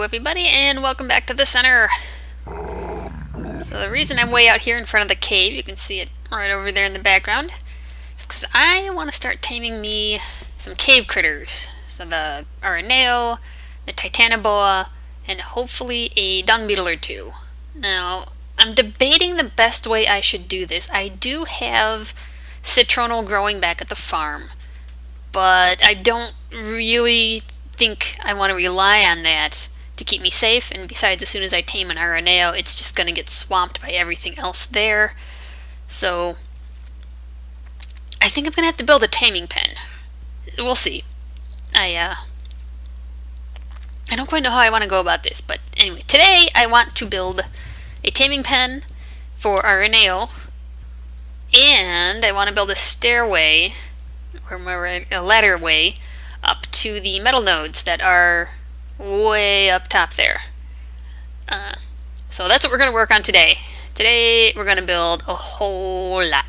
Hello everybody and welcome back to the center. So the reason I'm way out here in front of the cave, you can see it right over there in the background, is because I want to start taming me some cave critters. So the Araneo, the Titanoboa, and hopefully a dung beetle or two. Now, I'm debating the best way I should do this. I do have citronal growing back at the farm, but I don't really think I want to rely on that to keep me safe, and besides, as soon as I tame an Araneo, it's just going to get swamped by everything else there. So I think I'm going to have to build a taming pen. We'll see. I don't quite know how I want to go about this, but anyway, today I want to build a taming pen for Araneo, and I want to build a stairway, or more a ladder way, up to the metal nodes that are way up top there. So that's what we're going to work on today. Today we're going to build a whole lot.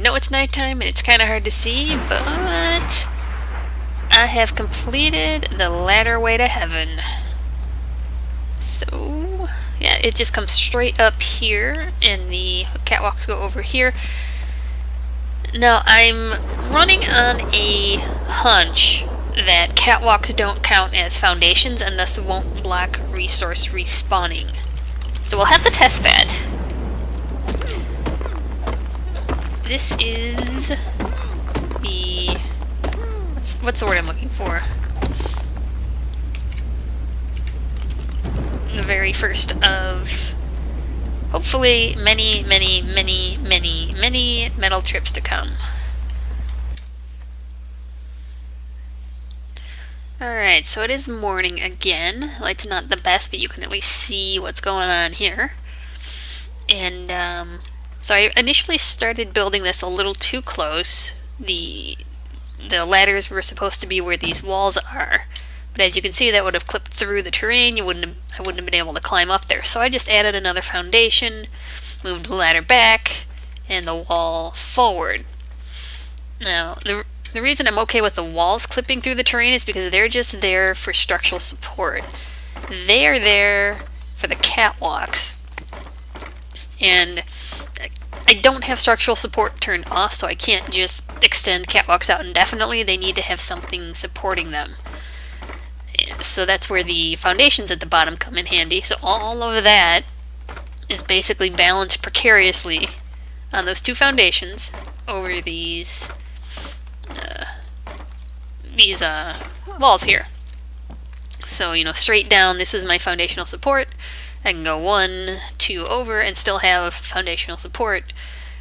know it's nighttime and it's kind of hard to see, but I have completed the ladder way to heaven. So, yeah, it just comes straight up here, and the catwalks go over here. Now, I'm running on a hunch that catwalks don't count as foundations and thus won't block resource respawning. So we'll have to test that. This is the... What's the word I'm looking for? The very first of hopefully many metal trips to come. Alright, so it is morning again. Light's not the best, but you can at least see what's going on here. And so I initially started building this a little too close. The ladders were supposed to be where these walls are, but as you can see, that would have clipped through the terrain. I wouldn't have been able to climb up there. So I just added another foundation, moved the ladder back, and the wall forward. Now, the reason I'm okay with the walls clipping through the terrain is because they're just there for structural support. They are there for the catwalks. And I don't have structural support turned off, so I can't just extend catwalks out indefinitely. They need to have something supporting them. So that's where the foundations at the bottom come in handy. So all of that is basically balanced precariously on those two foundations over these walls here. So, you know, straight down, this is my foundational support. I can go 1, 2 over and still have foundational support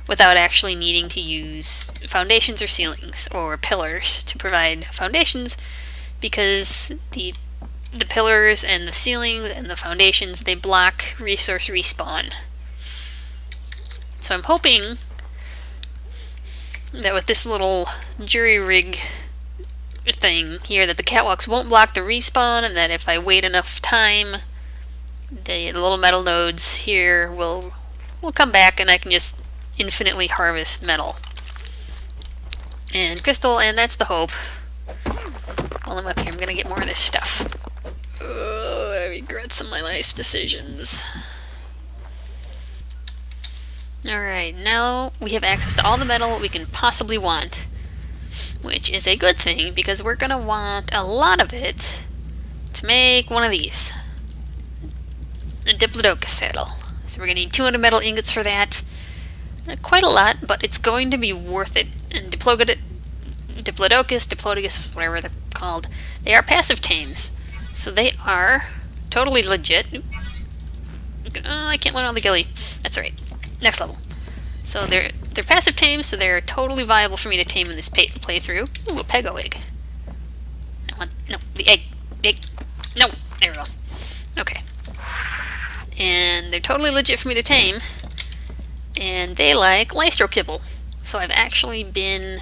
without actually needing to use foundations or ceilings or pillars to provide foundations, because the pillars and the ceilings and the foundations, they block resource respawn. So I'm hoping that with this little jury rig thing here, that the catwalks won't block the respawn, and that if I wait enough time, the little metal nodes here will come back and I can just infinitely harvest metal and crystal, and that's the hope. While I'm up here, I'm gonna get more of this stuff. I regret some of my life's decisions. Alright, now we have access to all the metal we can possibly want, which is a good thing because we're gonna want a lot of it to make one of these. A diplodocus saddle. So we're going to need 200 metal ingots for that. Quite a lot, but it's going to be worth it. And diplodocus, whatever they're called, they are passive tames. So they are totally legit. I can't learn all the gilly. That's alright. Next level. So they're passive tames, so they're totally viable for me to tame in this playthrough. Ooh, a pego egg. The egg. No, there we go. Okay. And they're totally legit for me to tame, and they like lystro kibble. So I've actually been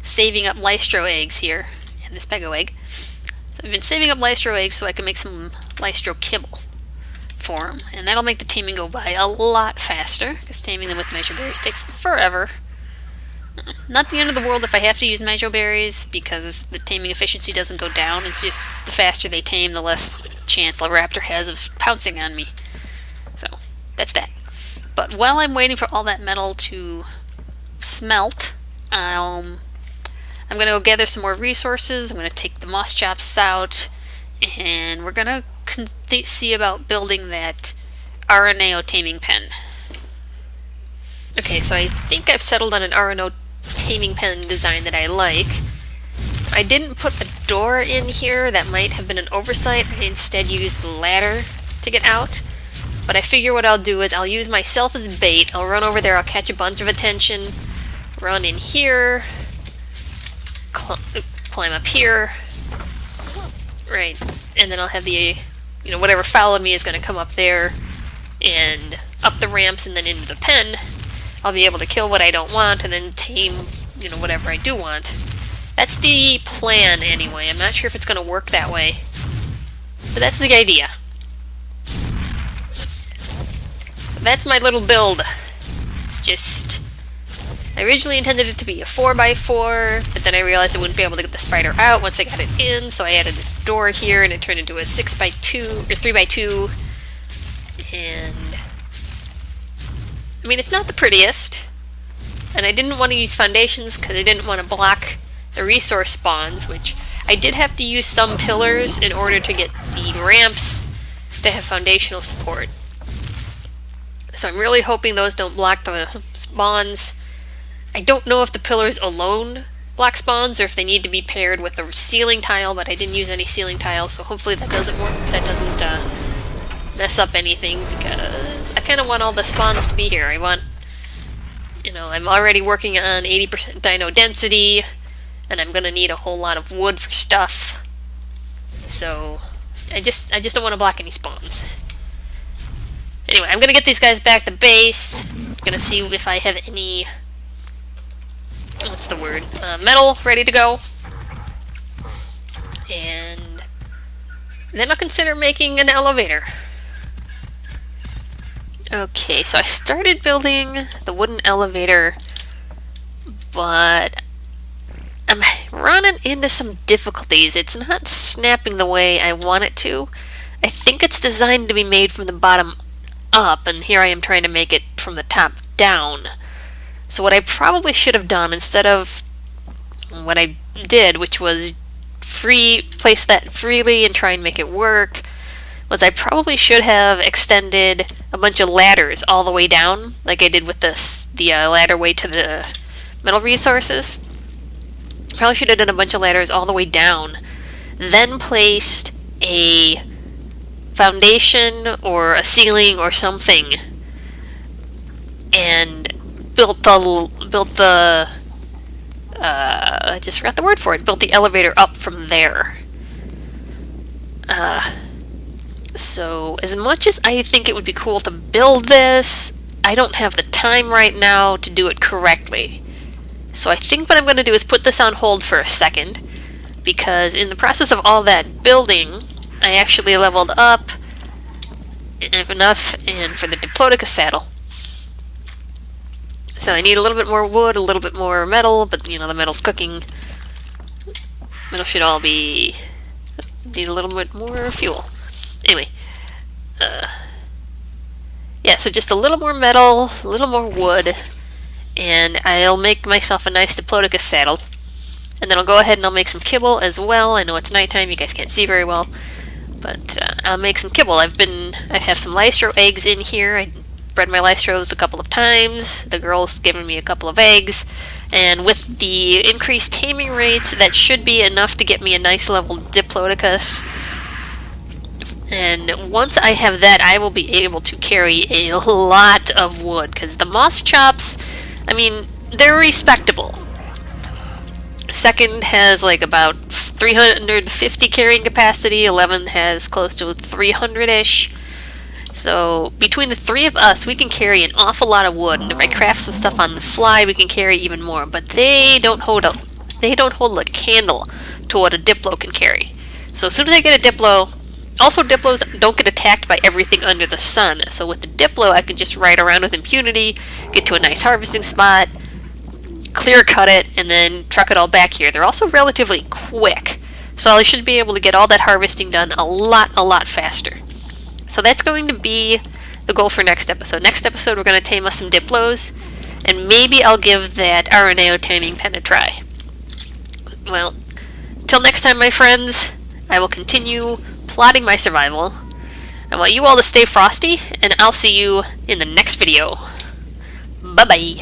saving up lystro eggs here, and this pego egg. So I've been saving up lystro eggs so I can make some lystro kibble for them, and that'll make the taming go by a lot faster, because taming them with measure berries takes forever. Not the end of the world if I have to use measure berries, because the taming efficiency doesn't go down. It's just the faster they tame, the less chance the raptor has of pouncing on me. So, that's that. But while I'm waiting for all that metal to smelt, I'm going to go gather some more resources. I'm going to take the moss chops out, and we're going to see about building that RNAO taming pen. Okay, so I think I've settled on an RNO taming pen design that I like. I didn't put a door in here. That might have been an oversight. I instead used the ladder to get out. But I figure what I'll do is I'll use myself as bait. I'll run over there, I'll catch a bunch of attention, run in here, climb up here, right, and then I'll have the, whatever followed me is going to come up there and up the ramps and then into the pen. I'll be able to kill what I don't want and then tame, whatever I do want. That's the plan anyway. I'm not sure if it's going to work that way, but that's the idea. So that's my little build. It's just I originally intended it to be a 4x4, but then I realized I wouldn't be able to get the spider out once I got it in, so I added this door here, and it turned into a 6x2, or 3x2, and I mean, it's not the prettiest, and I didn't want to use foundations because I didn't want to block the resource spawns, which I did have to use some pillars in order to get the ramps to have foundational support. So I'm really hoping those don't block the spawns. I don't know if the pillars alone block spawns or if they need to be paired with the ceiling tile, but I didn't use any ceiling tiles, so hopefully that doesn't work. That doesn't mess up anything, because I kind of want all the spawns to be here. I want, you know, I'm already working on 80% dino density, and I'm gonna need a whole lot of wood for stuff. So I just don't want to block any spawns. Anyway, I'm gonna get these guys back to base. Gonna see if I have any, what's the word, metal ready to go, and then I'll consider making an elevator. Okay, so I started building the wooden elevator, but I'm running into some difficulties. It's not snapping the way I want it to. I think it's designed to be made from the bottom up, and here I am trying to make it from the top down. So what I probably should have done, instead of what I did, which was place that freely and try and make it work, was I probably should have extended a bunch of ladders all the way down, like I did with the ladder way to the metal resources. Probably should have done a bunch of ladders all the way down, then placed a foundation or a ceiling or something, and built the I just forgot the word for it. Built the elevator up from there. So as much as I think it would be cool to build this, I don't have the time right now to do it correctly. So I think what I'm going to do is put this on hold for a second, because in the process of all that building, I actually leveled up enough and for the Diplodocus saddle. So I need a little bit more wood, a little bit more metal, but you know, the metal's cooking. Metal should all be... need a little bit more fuel. Anyway, yeah, so just a little more metal, a little more wood, and I'll make myself a nice Diplodocus saddle. And then I'll go ahead and I'll make some kibble as well. I know it's nighttime, you guys can't see very well, but I'll make some kibble. I have some lystro eggs in here. I bred my lystros a couple of times. The girl's given me a couple of eggs, and with the increased taming rates, that should be enough to get me a nice level Diplodocus. And once I have that, I will be able to carry a lot of wood, because the moss chops, I mean, they're respectable. Second has like about 350 carrying capacity, 11 has close to 300-ish. So between the three of us, we can carry an awful lot of wood, and if I craft some stuff on the fly, we can carry even more. But they don't hold a candle to what a Diplo can carry. So as soon as I get a Diplo, also Diplos don't get attacked by everything under the sun. So with the Diplo, I can just ride around with impunity, get to a nice harvesting spot, clear cut it, and then truck it all back here. They're also relatively quick, so I should be able to get all that harvesting done a lot faster. So that's going to be the goal for next episode. Next episode, we're going to tame us some Diplos, and maybe I'll give that RNAO taming pen a try. Well, till next time, my friends, I will continue plotting my survival. I want you all to stay frosty, and I'll see you in the next video. Bye-bye.